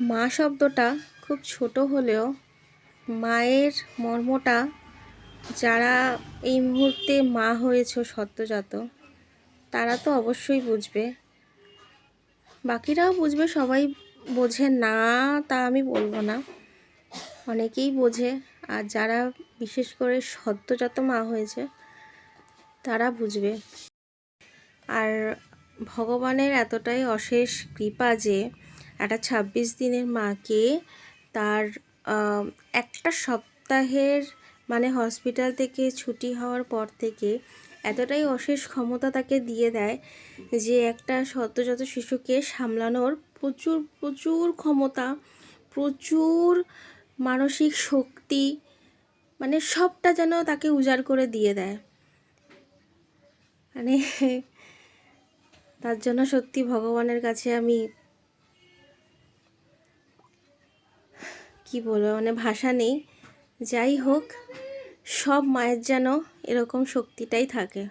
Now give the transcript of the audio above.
মা শব্দটা খুব ছোট হলেও মায়ের মর্মটা যারা এই মুহূর্তে মা হয়েছো সদ্যোজাত তারা তো অবশ্যই বুঝবে, বাকিরাও বুঝবে। সবাই বোঝে না তা আমি বলবো না, অনেকেই বোঝে। আর যারা বিশেষ করে সদ্যোজাত মা হয়েছে তারা বুঝবে। আর ভগবানের এতটাই অশেষ কৃপা যে একটা ২৬ দিনের মাকে তার একটা সপ্তাহের মানে হসপিটাল থেকে ছুটি হওয়ার পর থেকে এতটাই অশেষ ক্ষমতা তাকে দিয়ে দেয় যে একটা সদ্যোজাত শিশুকে সামলানোর প্রচুর প্রচুর ক্ষমতা, প্রচুর মানসিক শক্তি, মানে সবটা যেন তাকে উজাড় করে দিয়ে দেয়। মানে তার জন্য সত্যি ভগবানের কাছে আমি কি বলবো, মানে ভাষা নেই। যাই হোক, সব মায়ের যেন এরকম শক্তিটাই থাকে।